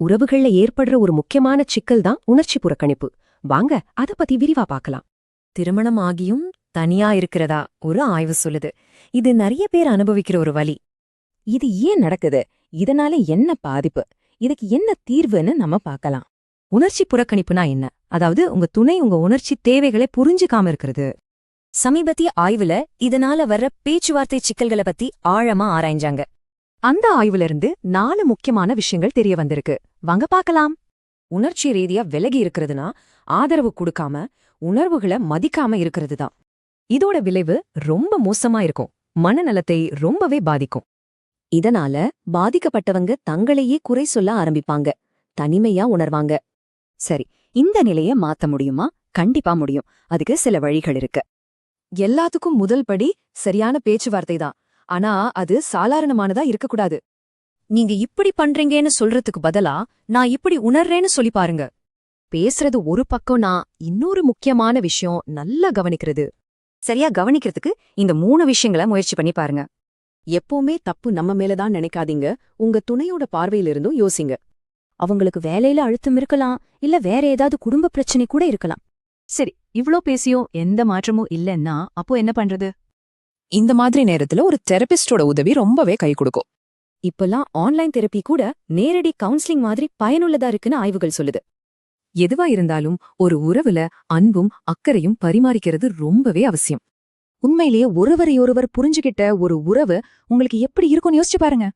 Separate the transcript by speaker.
Speaker 1: உறவுகள்ல ஏற்படுற ஒரு முக்கியமான சிக்கல் தான் உணர்ச்சி புறக்கணிப்பு. வாங்க அத பத்தி விரிவா பார்க்கலாம்.
Speaker 2: திருமணம் ஆகியும் தனியா இருக்கிறதா ஒரு ஆய்வு சொல்லுது. இது நிறைய பேர் அனுபவிக்கிற ஒரு வலி.
Speaker 3: இது ஏன் நடக்குது? இதனால என்ன பாதிப்பு? இதுக்கு என்ன தீர்வுன்னு நம்ம பார்க்கலாம்.
Speaker 1: உணர்ச்சி புறக்கணிப்புனா என்ன? அதாவது உங்க துணை உங்க உணர்ச்சி தேவைகளை புரிஞ்சுக்காம இருக்கிறது.
Speaker 2: சமீபத்திய ஆய்வுல இதனால வர்ற பேச்சுவார்த்தை சிக்கல்களை பத்தி ஆழமா ஆராய்ஞ்சாங்க.
Speaker 1: அந்த ஆய்வுல இருந்து 4 முக்கியமான விஷயங்கள் தெரிய வந்திருக்கு. வாங்க பார்க்கலாம். உணர்ச்சி ரீதியா விலகி இருக்கிறதுனா ஆதரவு கொடுக்காம உணர்வுகளை மதிக்காம இருக்கிறது தான். இதோட விளைவு ரொம்ப மோசமா இருக்கும். மனநலத்தை ரொம்பவே பாதிக்கும். இதனால பாதிக்கப்பட்டவங்க தங்களையே குறை சொல்ல ஆரம்பிப்பாங்க, தனிமையா உணர்வாங்க.
Speaker 3: சரி, இந்த நிலைய மாத்த முடியுமா? கண்டிப்பா முடியும். அதுக்கு சில வழிகள் இருக்கு.
Speaker 1: எல்லாத்துக்கும் முதல் படி சரியான பேச்சுவார்த்தை தான். ஆனா அது சாதாரணமானதா இருக்கக்கூடாது.
Speaker 2: நீங்க இப்படி பண்றீங்கன்னு சொல்றதுக்கு பதிலா நான் இப்படி உணர்றேன்னு சொல்லி பாருங்க.
Speaker 1: பேசுறது ஒரு பக்கம்னா இன்னொரு முக்கியமான விஷயம் நல்லா கவனிக்கிறது.
Speaker 3: சரியா கவனிக்கிறதுக்கு இந்த 3 விஷயங்களை முயற்சி பண்ணி பாருங்க.
Speaker 1: எப்பவுமே தப்பு நம்ம மேலதான் நினைக்காதீங்க. உங்க துணையோட பார்வையிலிருந்தும் யோசிங்க.
Speaker 3: அவங்களுக்கு வேலையில அழுத்தம் இருக்கலாம், இல்ல வேற ஏதாவது குடும்ப பிரச்சனை கூட இருக்கலாம்.
Speaker 1: சரி, இவ்ளோ பேசியும் எந்த மாற்றமும் இல்லைன்னா அப்போ என்ன பண்றது? இந்த மாதிரி நேரத்துல ஒரு தெரபிஸ்டோட உதவி ரொம்பவே கை கொடுக்கும்.
Speaker 3: இப்பெல்லாம் ஆன்லைன் தெரப்பி கூட நேரடி கவுன்சிலிங் மாதிரி பயனுள்ளதா இருக்குன்னு ஆய்வுகள் சொல்லுது.
Speaker 1: எதுவா இருந்தாலும் ஒரு உறவுல அன்பும் அக்கறையும் பரிமாறிக்கிறது ரொம்பவே அவசியம். உண்மையிலேயே ஒருவரையொருவர் புரிஞ்சுகிட்ட ஒரு உறவு உங்களுக்கு எப்படி இருக்கும்னு யோசிச்சு பாருங்க.